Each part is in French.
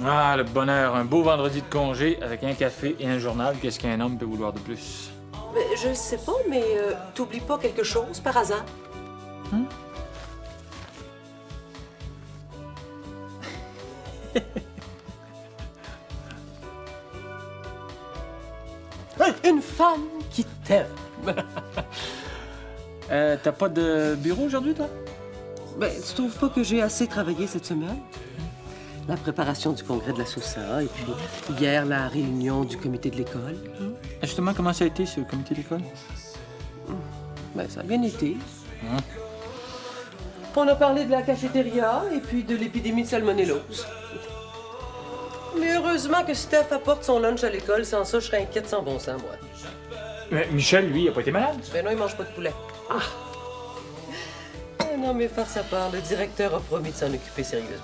Ah, le bonheur. Un beau vendredi de congé avec un café et un journal. Qu'est-ce qu'un homme peut vouloir de plus? Mais je sais pas, mais t'oublies pas quelque chose par hasard? Hum? Une femme qui t'aime. T'as pas de bureau aujourd'hui, toi? Ben, tu trouves pas que j'ai assez travaillé cette semaine? La préparation du congrès de la SOSA, et puis hier, la réunion du comité de l'école. Justement, comment ça a été, ce comité d'école? Ben, ça a bien été. Hum? On a parlé de la cafétéria et puis de l'épidémie de salmonellose. Mais heureusement que Steph apporte son lunch à l'école, sans ça, je serais inquiète sans bon sens, moi. Mais Michel, lui, il a pas été malade? Ben non, il mange pas de poulet. Ah non, mais farce à part, le directeur a promis de s'en occuper sérieusement.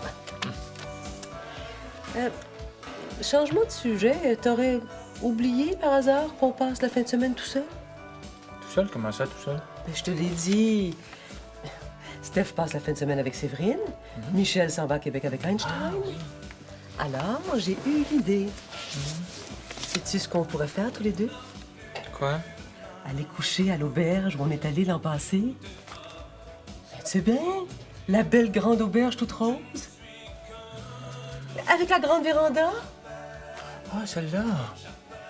Changement de sujet, t'aurais oublié par hasard qu'on passe la fin de semaine tout seul? Tout seul? Comment ça, tout seul? Ben, je te l'ai dit. Steph passe la fin de semaine avec Séverine. Michel s'en va à Québec avec Einstein. Ah, oui. Alors, j'ai eu l'idée. Sais-tu ce qu'on pourrait faire tous les deux? Quoi? Aller coucher à l'auberge où on est allé l'an passé. Tu sais bien, la belle grande auberge toute rose. Avec la grande véranda. Ah, celle-là.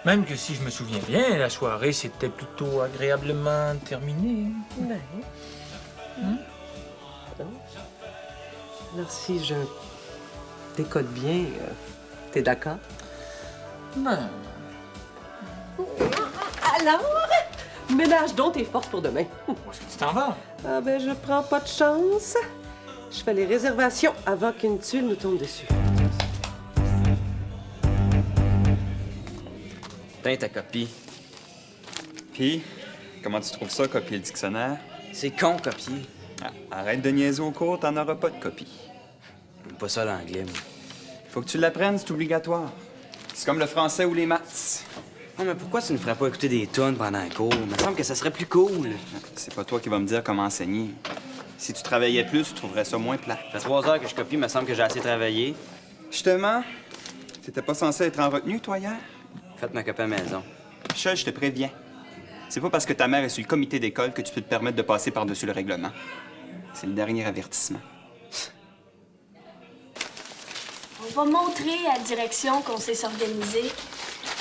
Même que si je me souviens bien, la soirée s'était plutôt agréablement terminée. Ben. Hum? Alors, si je décode bien, t'es d'accord? Non. Alors, ménage donc tes forces pour demain. Où est-ce que tu t'en vas? Ah ben, je prends pas de chance. Je fais les réservations avant qu'une tuile nous tombe dessus. Tiens, ta copie. Puis, comment tu trouves ça, copier le dictionnaire? C'est con, copier. Ah, arrête de niaiser au cours, t'en auras pas de copie. J'aime pas ça l'anglais, moi. Faut que tu l'apprennes, c'est obligatoire. C'est comme le français ou les maths. Non, mais pourquoi tu ne ferais pas écouter des tonnes pendant un cours? Il me semble que ça serait plus cool. C'est pas toi qui vas me dire comment enseigner. Si tu travaillais plus, tu trouverais ça moins plat. Ça fait 3 heures que je copie, il me semble que j'ai assez travaillé. Justement, t'étais pas censé être en retenue, toi, hier? Faites ma copie à la maison. Michel, je te préviens. C'est pas parce que ta mère est sur le comité d'école que tu peux te permettre de passer par-dessus le règlement. C'est le dernier avertissement. On va montrer à la direction qu'on sait s'organiser.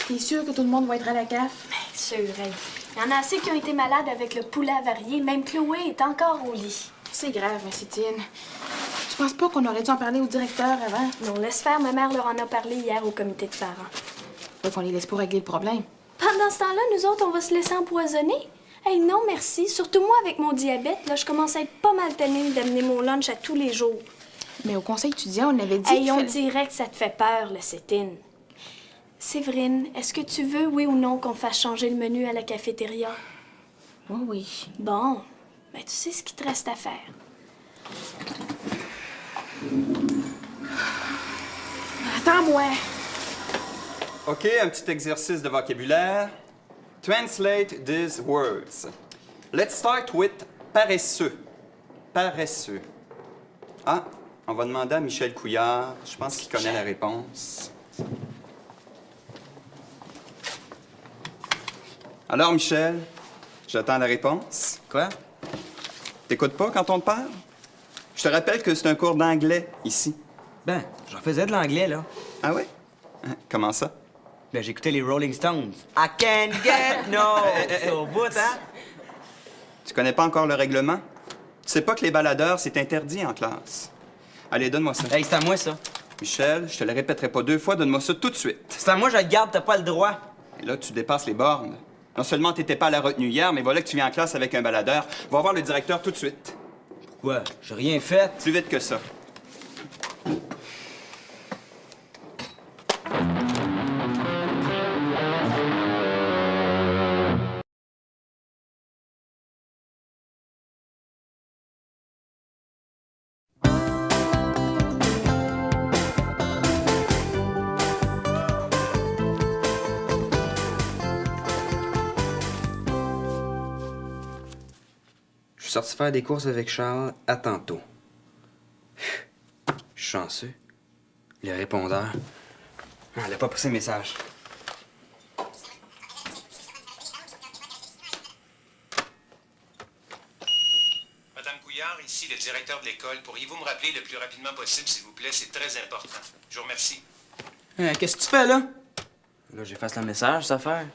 T'es sûr que tout le monde va être à la CAF? Bien sûr, hey. Il y en a assez qui ont été malades avec le poulet avarié. Même Chloé est encore au lit. C'est grave, Cétine. Tu penses pas qu'on aurait dû en parler au directeur avant? Non, laisse faire. Ma mère leur en a parlé hier au comité de parents. Faut qu'on les laisse pas régler le problème. Pendant ce temps-là, nous autres, on va se laisser empoisonner? Hey, non, merci. Surtout moi, avec mon diabète, là, je commence à être pas mal tannée d'amener mon lunch à tous les jours. Mais au conseil étudiant, on avait dit Hey, qu'il on fallait- dirait que ça te fait peur, le Cétine. Séverine, est-ce que tu veux, oui ou non, qu'on fasse changer le menu à la cafétéria? Oh oui. Bon, ben tu sais ce qu'il te reste à faire. Attends-moi. OK, un petit exercice de vocabulaire. Translate these words. Let's start with paresseux. Paresseux. Ah, on va demander à Michel Couillard. Je pense qu'il connaît la réponse. Alors, Michel, j'attends la réponse. Quoi? T'écoutes pas quand on te parle? Je te rappelle que c'est un cours d'anglais, ici. Ben, j'en faisais de l'anglais, là. Ah ouais? Hein, comment ça? Ben, j'écoutais les Rolling Stones. I can't get no! C'est au bout, hein? Tu connais pas encore le règlement? Tu sais pas que les baladeurs, c'est interdit en classe. Allez, donne-moi ça. Hey, c'est à moi, ça. Michel, je te le répéterai pas 2 fois, donne-moi ça tout de suite. C'est à moi, je le garde, t'as pas le droit. Et là, tu dépasses les bornes. Non seulement t'étais pas à la retenue hier, mais voilà que tu viens en classe avec un baladeur. Va voir le directeur tout de suite. Pourquoi? J'ai rien fait. Plus vite que ça. Je suis sorti faire des courses avec Charles à tantôt. Je suis chanceux. Le répondeur. Ah, elle a pas poussé le message. Madame Couillard, ici le directeur de l'école. Pourriez-vous me rappeler le plus rapidement possible, s'il vous plaît? C'est très important. Je vous remercie. Qu'est-ce que tu fais, là? Là, j'efface le message, cette affaire.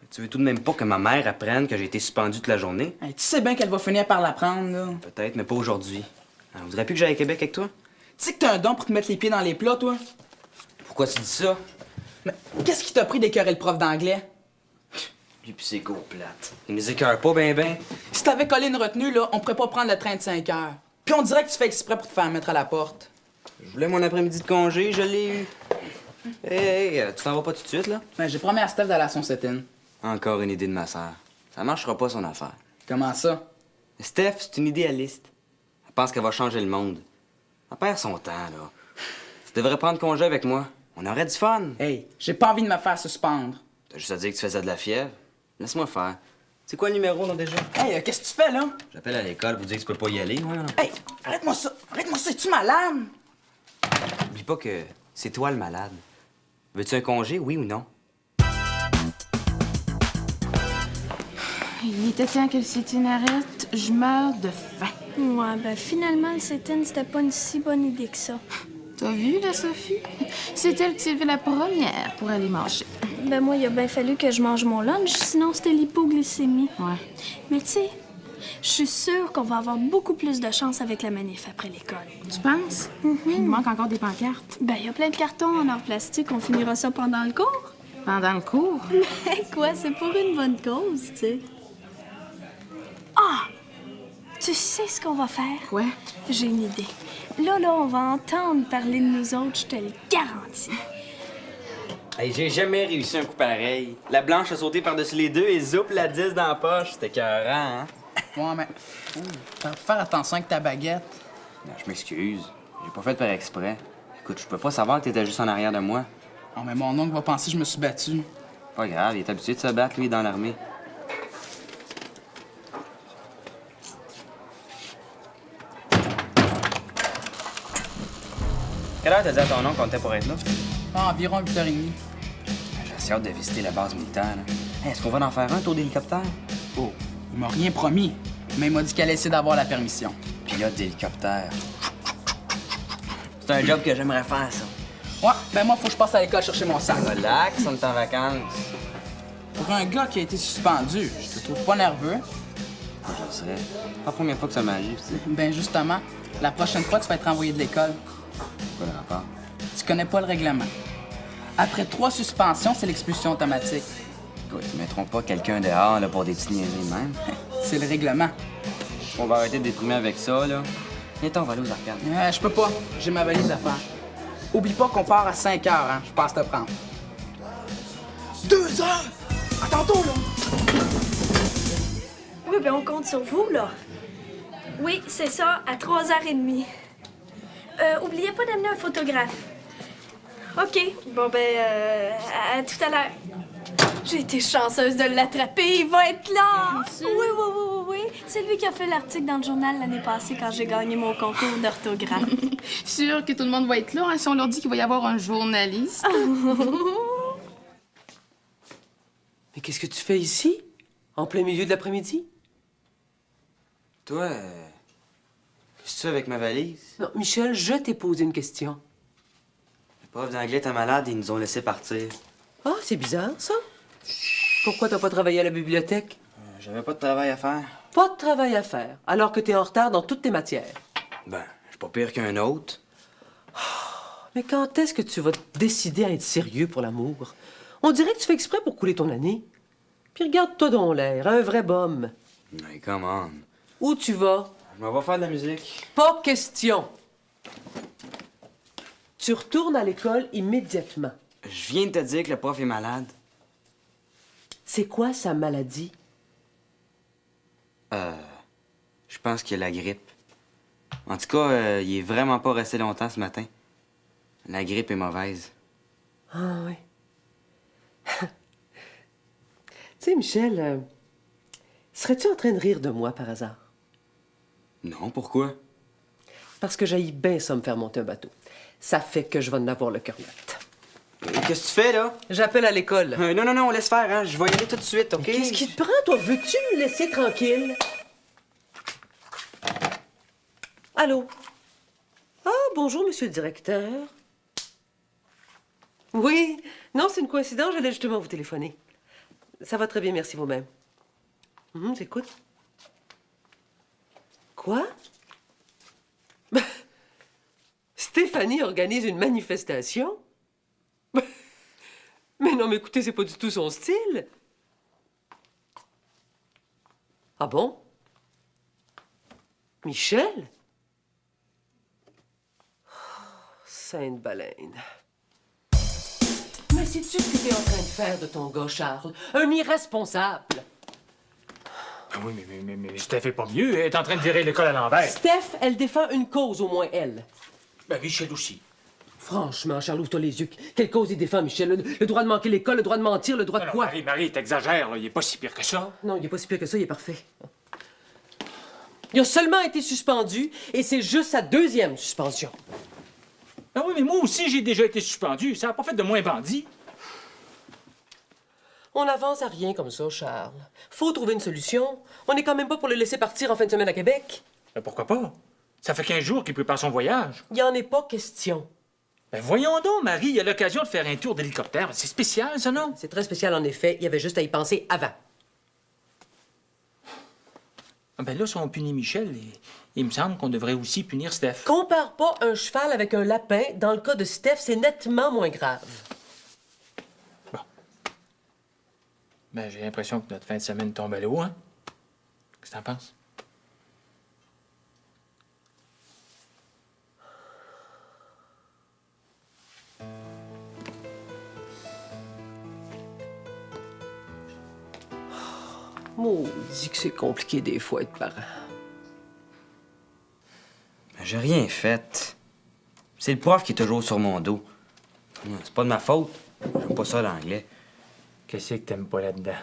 Tu veux tout de même pas que ma mère apprenne que j'ai été suspendu toute la journée? Hey, tu sais bien qu'elle va finir par l'apprendre, là. Peut-être, mais pas aujourd'hui. On voudrait plus que j'aille à Québec avec toi? Tu sais que t'as un don pour te mettre les pieds dans les plats, toi? Pourquoi tu dis ça? Mais qu'est-ce qui t'a pris d'écœurer le prof d'anglais? Lui pis ses cours plates. Il nous écœure pas ben. Si t'avais collé une retenue, là, on pourrait pas prendre le train de 5 heures. Puis on dirait que tu fais exprès pour te faire mettre à la porte. Je voulais mon après-midi de congé, je l'ai eu. Hey, tu t'en vas pas tout de suite, là? Ben, j'ai promis à Steph d'aller à son set-in. Encore une idée de ma sœur. Ça marchera pas, son affaire. Comment ça? Steph, c'est une idéaliste. Elle pense qu'elle va changer le monde. Elle perd son temps, là. Tu devrais prendre congé avec moi. On aurait du fun. Hey, j'ai pas envie de me faire suspendre. T'as juste à dire que tu faisais de la fièvre. Laisse-moi faire. C'est quoi le numéro, là, déjà? Hey, qu'est-ce que tu fais, là? J'appelle à l'école pour dire que tu peux pas y aller, ouais. Hey, arrête-moi ça! Arrête-moi ça! Es-tu malade? Oublie pas que c'est toi le malade. Veux-tu un congé, oui ou non? Il était temps que le sit-in arrête. Je meurs de faim. Ouais, ben finalement, le sit-in, c'était pas une si bonne idée que ça. T'as vu, la Sophie? C'est elle qui s'est levée la première pour aller manger. Ben moi, il a bien fallu que je mange mon lunch, sinon c'était l'hypoglycémie. Ouais. Mais tu sais, je suis sûre qu'on va avoir beaucoup plus de chance avec la manif après l'école. Tu penses? Il nous manque encore des pancartes. Ben, il y a plein de cartons en or plastique, on finira ça pendant le cours. Pendant le cours? Mais quoi, c'est pour une bonne cause, tu sais. Ah! Tu sais ce qu'on va faire? Quoi? J'ai une idée. Là, on va entendre parler de nous autres, je te le garantis. Hey, j'ai jamais réussi un coup pareil. La blanche a sauté par-dessus les deux et zoup la 10 dans la poche. C'était écœurant, hein? Ouais, mais. T'as faire attention avec ta baguette. Non, je m'excuse. J'ai pas fait par exprès. Écoute, je peux pas savoir que t'étais juste en arrière de moi. Oh, mais mon oncle va penser que je me suis battu. Pas grave, il est habitué de se battre, lui, dans l'armée. Quelle heure t'as dit à ton oncle qu'on était pour être là? Ah, environ 8h30. J'ai assez hâte de visiter la base militaire, là. Hey, est-ce qu'on va en faire un tour d'hélicoptère? Oh, il m'a rien promis, mais il m'a dit qu'elle essaie d'avoir la permission. Pilote d'hélicoptère. C'est un job que j'aimerais faire, ça. Ouais, ben moi, faut que je passe à l'école chercher mon sac. Relax, on est en vacances. Pour un gars qui a été suspendu, je te trouve pas nerveux. Je le serais. Pas la première fois que ça m'arrive, tu sais. Ben justement, la prochaine fois, tu vas être renvoyé de l'école. C'est quoi le rapport? Tu connais pas le règlement. Après 3 suspensions, c'est l'expulsion automatique. Écoute, ils mettront pas quelqu'un dehors là, pour des petits niaiseries de même. C'est le règlement. On va arrêter de déprimer avec ça, là. Viens-t'en, on va aller aux arcades. Je peux pas. J'ai ma valise à faire. Oublie pas qu'on part à 5 heures, hein. Je passe te prendre. 2 heures! À tantôt, là! Oui, ben on compte sur vous, là. Oui, c'est ça, à 3h30. Oubliez pas d'amener un photographe. OK. Bon, ben, à tout à l'heure. J'ai été chanceuse de l'attraper. Il va être là! Oui. C'est lui qui a fait l'article dans le journal l'année passée quand j'ai gagné mon concours d'orthographe. Sûr que tout le monde va être là, hein, si on leur dit qu'il va y avoir un journaliste. Mais qu'est-ce que tu fais ici? En plein milieu de l'après-midi? Toi, qu'est-ce que tu fais avec ma valise? Non, Michel, je t'ai posé une question. Le prof d'anglais était malade et ils nous ont laissé partir. Ah, c'est bizarre, ça. Pourquoi t'as pas travaillé à la bibliothèque? J'avais pas de travail à faire. Pas de travail à faire, alors que t'es en retard dans toutes tes matières. Ben, je suis pas pire qu'un autre. Mais quand est-ce que tu vas te décider à être sérieux pour l'amour? On dirait que tu fais exprès pour couler ton année. Puis regarde-toi dans l'air, un vrai bum. Mais come on. Où tu vas? Je m'en vais faire de la musique. Pas question. Tu retournes à l'école immédiatement. Je viens de te dire que le prof est malade. C'est quoi sa maladie? Je pense qu'il a la grippe. En tout cas, il est vraiment pas resté longtemps ce matin. La grippe est mauvaise. Ah oui. Tu sais, Michel, serais-tu en train de rire de moi par hasard? Non, pourquoi? Parce que j'haïs bien ça me faire monter un bateau. Ça fait que je vais en avoir le cœur net. Qu'est-ce que tu fais, là? J'appelle à l'école. Non, laisse faire, hein. Je vais y aller tout de suite, OK? Qu'est-ce qui te prend, toi? Veux-tu me laisser tranquille? Allô? Ah, bonjour, monsieur le directeur. Oui, non, c'est une coïncidence, j'allais justement vous téléphoner. Ça va très bien, merci vous-même. J'écoute. Quoi? Stéphanie organise une manifestation? Mais non, mais écoutez, c'est pas du tout son style. Ah bon? Michel? Oh, Sainte baleine. Mais sais-tu ce que t'es en train de faire de ton gars, Charles? Un irresponsable! Ah oui, mais Steph est pas mieux. Elle est en train de virer l'école à l'envers. Steph, elle défend une cause, au moins elle. Ben, Michel aussi. Franchement, Charles, ouvre-toi les yeux. Quelle cause il défend, Michel? Le droit de manquer l'école, le droit de mentir, le droit de quoi? Marie, t'exagères, là. Il est pas si pire que ça. Non, il est pas si pire que ça, il est parfait. Il a seulement été suspendu, et c'est juste sa 2e suspension. Ben oui, mais moi aussi, j'ai déjà été suspendu. Ça n'a pas fait de moi un bandit. On n'avance à rien comme ça, Charles. Faut trouver une solution. On n'est quand même pas pour le laisser partir en fin de semaine à Québec. Ben pourquoi pas? Ça fait 15 jours qu'il prépare son voyage. Il n'y en est pas question. Ben voyons donc, Marie, il a l'occasion de faire un tour d'hélicoptère. C'est spécial, ça, non? C'est très spécial, en effet. Il y avait juste à y penser avant. Ah ben là, si on punit Michel, il me semble qu'on devrait aussi punir Steph. Compare pas un cheval avec un lapin. Dans le cas de Steph, c'est nettement moins grave. Ben, j'ai l'impression que notre fin de semaine tombe à l'eau, hein? Qu'est-ce que t'en penses? Maudit que c'est compliqué des fois être parent. J'ai rien fait. C'est le prof qui est toujours sur mon dos. C'est pas de ma faute. J'aime pas ça l'anglais. Qu'est-ce que t'aimes pas là-dedans?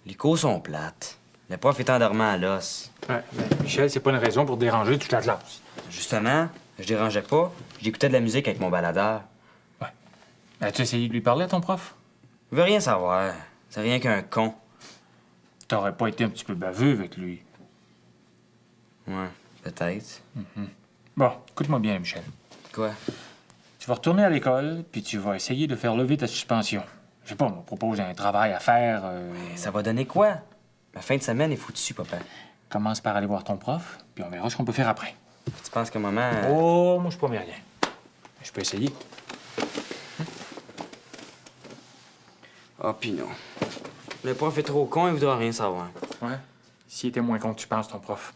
Les cours sont plates. Le prof est endormant à l'os. Ouais, ben, Michel, c'est pas une raison pour déranger toute la classe. Justement, je dérangeais pas. J'écoutais de la musique avec mon baladeur. Ouais. As-tu essayé de lui parler à ton prof? Il veut rien savoir. C'est rien qu'un con. T'aurais pas été un petit peu baveux avec lui. Ouais, peut-être. Bon, écoute-moi bien, Michel. Quoi? Tu vas retourner à l'école, puis tu vas essayer de faire lever ta suspension. Je sais pas, on me propose un travail à faire. Ça va donner quoi? Ma fin de semaine est foutue, papa. Commence par aller voir ton prof, puis on verra ce qu'on peut faire après. Tu penses que maman... Oh, moi, je promets rien. Je peux essayer. Ah, puis non. Le prof est trop con, il voudra rien savoir. Ouais. S'il était moins con que tu penses, ton prof.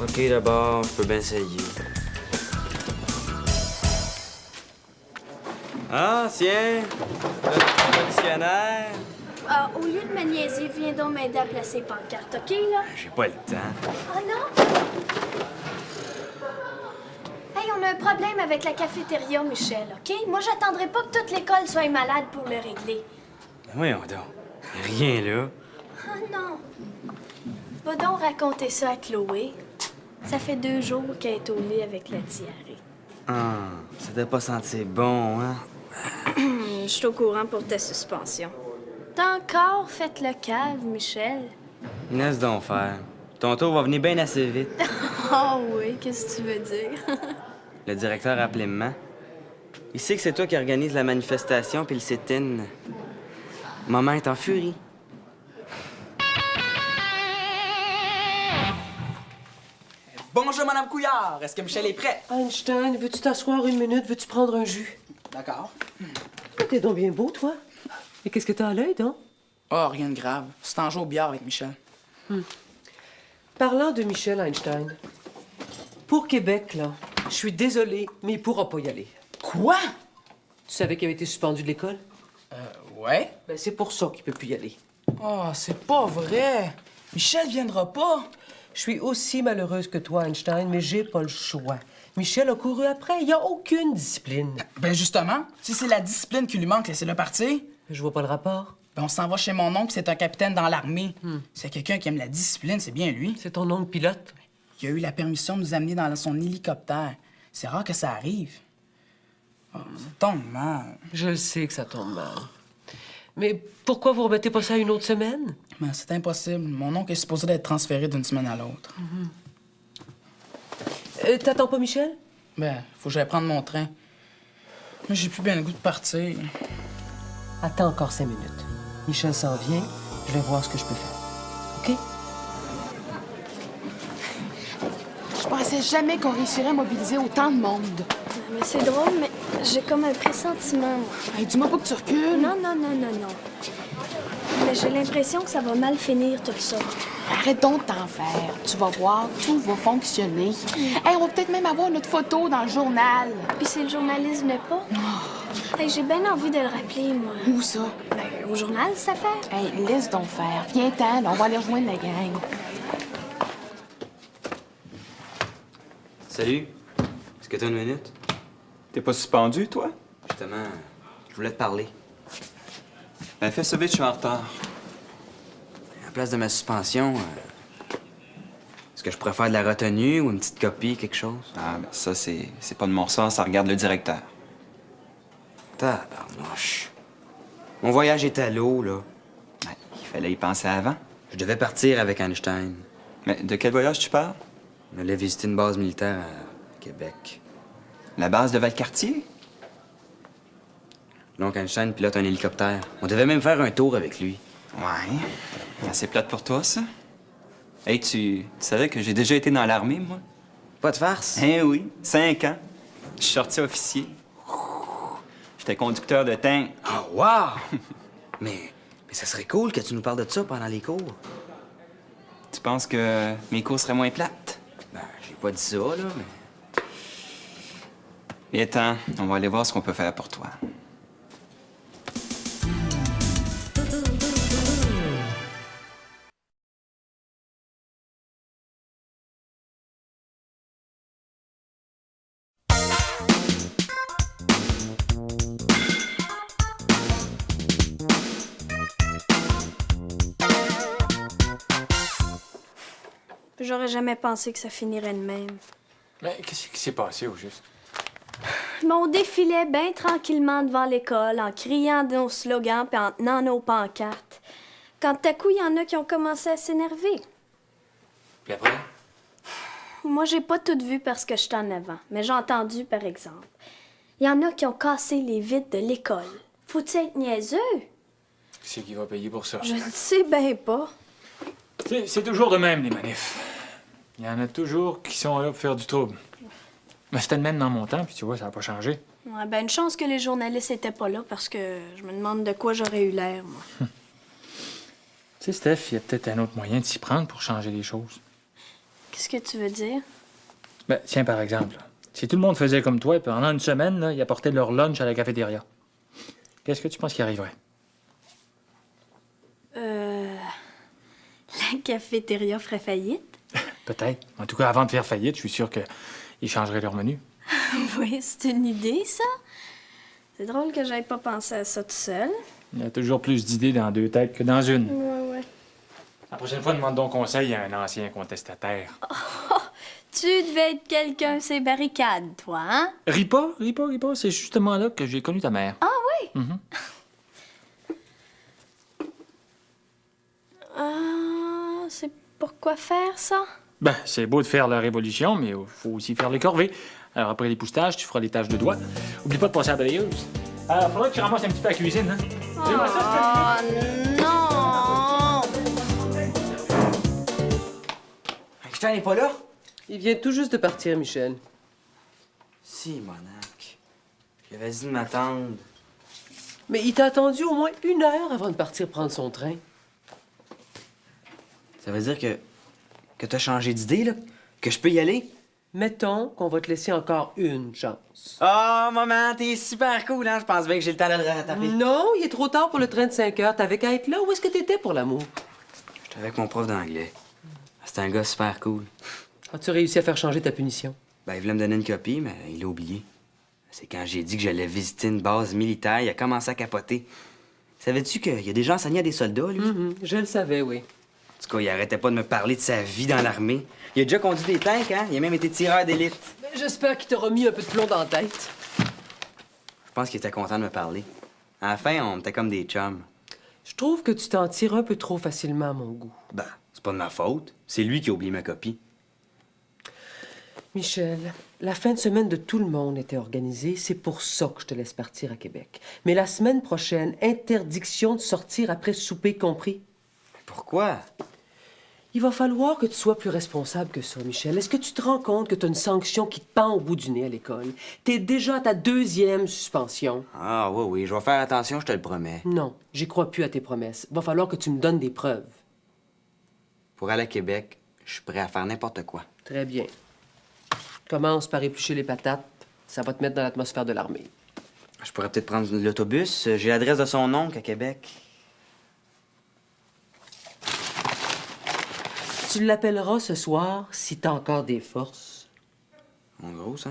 OK, d'abord, je peux bien essayer. Ah, tiens! Notre révolutionnaire! Ah, au lieu de me niaiser, viens donc m'aider à placer pancarte, OK, là? J'ai pas le temps. Oh non? Hey, on a un problème avec la cafétéria, Michel, OK? Moi, j'attendrai pas que toute l'école soit malade pour le régler. Ben voyons donc. Rien là. Oh non. Va donc raconter ça à Chloé. Ça fait 2 jours qu'elle est au lit avec la diarrhée. Ah, ça doit pas sentir bon, hein? Je suis au courant pour ta suspension. T'as encore fait le cave, Michel? Laisse donc faire. Ton tour va venir bien assez vite. Ah oui, qu'est-ce que tu veux dire? Le directeur a appelé maman. Il sait que c'est toi qui organise la manifestation puis le sit-in. Maman est en furie. Bonjour, Madame Couillard. Est-ce que Michel est prêt? Einstein, veux-tu t'asseoir une minute? Veux-tu prendre un jus? D'accord. T'es donc bien beau, toi. Et qu'est-ce que t'as à l'œil, donc? Oh, rien de grave. C'est en jeu au billard avec Michel. Parlant de Michel Einstein, pour Québec, là, je suis désolée, mais il pourra pas y aller. Quoi? Tu savais qu'il avait été suspendu de l'école? Ouais. Ben, c'est pour ça qu'il peut plus y aller. Oh, c'est pas vrai. Michel viendra pas. Je suis aussi malheureuse que toi, Einstein, mais j'ai pas le choix. Michel a couru après. Il y a aucune discipline. Ben justement, si c'est la discipline qui lui manque, laissez-le partir. Je vois pas le rapport. Ben, on s'en va chez mon oncle, c'est un capitaine dans l'armée. C'est quelqu'un qui aime la discipline, c'est bien lui. C'est ton oncle pilote? Il a eu la permission de nous amener dans son hélicoptère. C'est rare que ça arrive. Oh, ça tombe mal. Je le sais que ça tombe mal. Mais pourquoi vous remettez pas ça à une autre semaine? Ben, c'est impossible. Mon oncle est supposé être transféré d'une semaine à l'autre. T'attends pas Michel? Ben, faut que j'aille prendre mon train. Mais j'ai plus bien le goût de partir. Attends encore 5 minutes. Michel s'en vient, je vais voir ce que je peux faire. OK? Je pensais jamais qu'on réussirait à mobiliser autant de monde. Mais c'est drôle, mais j'ai comme un pressentiment, moi. Hey, dis-moi pas que tu recules. Non. Mais j'ai l'impression que ça va mal finir, tout ça. Arrête donc de t'en faire. Tu vas voir, tout va fonctionner. Hey, on va peut-être même avoir notre photo dans le journal. Puis si le journaliste venait pas? Hey, j'ai bien envie de le rappeler, moi. Où ça? Ben, au journal, cette affaire. Hey, laisse donc faire. Viens-t'en, là, on va aller rejoindre la gang. Salut. Est-ce que t'as une minute? T'es pas suspendu, toi? Justement, je voulais te parler. Ben, fais ça vite, je suis en retard. À la place de ma suspension, est-ce que je pourrais faire de la retenue ou une petite copie, quelque chose? Ah, ben ça, c'est pas de mon ressort, ça regarde le directeur. Tabarnouche. Mon voyage est à l'eau, là. Ouais, il fallait y penser avant. Je devais partir avec Einstein. Mais de quel voyage tu parles? On allait visiter une base militaire à Québec. La base de Valcartier? L'oncle Einstein pilote un hélicoptère. On devait même faire un tour avec lui. Ouais. Assez plate pour toi, ça. Hey, tu savais que j'ai déjà été dans l'armée, moi? Pas de farce? Eh oui, 5 ans. Je suis sorti officier. J'étais conducteur de tank. Oh, wow! mais ça serait cool que tu nous parles de ça pendant les cours. Tu penses que mes cours seraient moins plates? Ben, j'ai pas dit ça, là, mais... Viens-t'en, on va aller voir ce qu'on peut faire pour toi. J'aurais jamais pensé que ça finirait de même. Mais qu'est-ce qui s'est passé, au juste? Mais on défilait bien tranquillement devant l'école, en criant nos slogans puis en tenant nos pancartes. Quand tout à coup, il y en a qui ont commencé à s'énerver. Puis après? Moi, j'ai pas tout vu parce que j'étais en avant, mais j'ai entendu, par exemple. Il y en a qui ont cassé les vitres de l'école. Faut-il être niaiseux? Qui c'est qui va payer pour ça? Je ne sais bien pas. C'est toujours de même, les manifs. Il y en a toujours qui sont là pour faire du trouble. Mais c'était le même dans mon temps, puis tu vois, ça n'a pas changé. Ouais, ben une chance que les journalistes étaient pas là parce que je me demande de quoi j'aurais eu l'air, moi. Tu sais, Steph, il y a peut-être un autre moyen de s'y prendre pour changer les choses. Qu'est-ce que tu veux dire? Ben, tiens, par exemple, là, si tout le monde faisait comme toi, et pendant une semaine, là, ils apportaient leur lunch à la cafétéria, qu'est-ce que tu penses qui arriverait? La cafétéria ferait faillite? Peut-être. En tout cas, avant de faire faillite, je suis sûr qu'ils changeraient leur menu. Oui, c'est une idée, ça. C'est drôle que j'aille pas pensé à ça tout seul. Il y a toujours plus d'idées dans deux têtes que dans une. Ouais. La prochaine fois, demande donc conseil à un ancien contestataire. Tu devais être quelqu'un, ces barricades, toi, hein? Ris pas. C'est justement là que j'ai connu ta mère. Ah oui? Mhm. C'est pourquoi faire ça? Ben, c'est beau de faire la révolution, mais il faut aussi faire les corvées. Alors, après l'époustetage, tu feras les tâches de doigts. Oublie pas de passer à la balayeuse. Alors, faudrait que tu ramasses un petit peu à la cuisine, hein? Dis-moi ça, Non! Einstein n'est pas là? Il vient tout juste de partir, Michel. Si, Monac. J'avais dit de m'attendre. Mais il t'a attendu au moins 1 heure avant de partir prendre son train. Ça veut dire que t'as changé d'idée, là? Que je peux y aller? Mettons qu'on va te laisser encore une chance. Oh, maman, t'es super cool, hein? Je pense bien que j'ai le temps de le rattraper. Non, il est trop tard pour le train de 5 heures. T'avais qu'à être là. Où est-ce que t'étais pour l'amour? J'étais avec mon prof d'anglais. C'était un gars super cool. As-tu réussi à faire changer ta punition? Ben, il voulait me donner une copie, mais il l'a oublié. C'est quand j'ai dit que j'allais visiter une base militaire, il a commencé à capoter. Savais-tu qu'il y a des gens enseignés à des soldats, lui? Je le savais, oui. En tout cas, il arrêtait pas de me parler de sa vie dans l'armée. Il a déjà conduit des tanks, hein? Il a même été tireur d'élite. J'espère qu'il t'aura mis un peu de plomb dans la tête. Je pense qu'il était content de me parler. À la fin, on était comme des chums. Je trouve que tu t'en tires un peu trop facilement à mon goût. Ben, c'est pas de ma faute. C'est lui qui a oublié ma copie. Michel, la fin de semaine de tout le monde était organisée. C'est pour ça que je te laisse partir à Québec. Mais la semaine prochaine, interdiction de sortir après souper compris. Pourquoi? Il va falloir que tu sois plus responsable que ça, Michel. Est-ce que tu te rends compte que tu as une sanction qui te pend au bout du nez à l'école? T'es déjà à ta 2e suspension. Ah, oui, je vais faire attention, je te le promets. Non, j'y crois plus à tes promesses. Va falloir que tu me donnes des preuves. Pour aller à Québec, je suis prêt à faire n'importe quoi. Très bien. Commence par éplucher les patates. Ça va te mettre dans l'atmosphère de l'armée. Je pourrais peut-être prendre l'autobus. J'ai l'adresse de son oncle à Québec. Tu l'appelleras ce soir si t'as encore des forces. En gros, ça.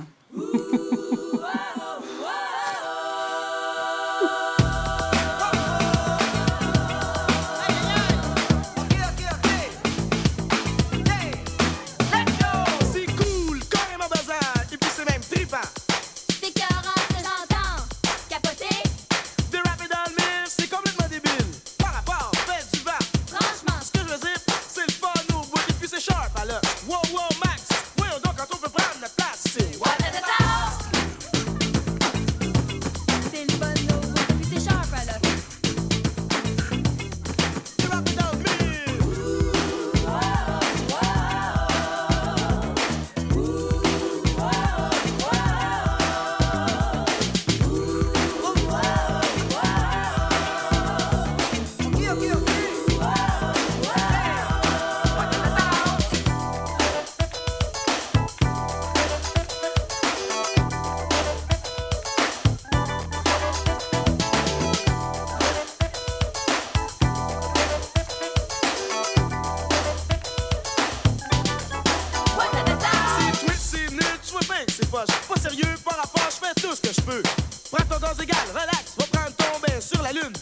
Pas sérieux par rapport, je fais tout ce que je peux. Prends ton gaz égal, relax, va prendre ton bain sur la lune.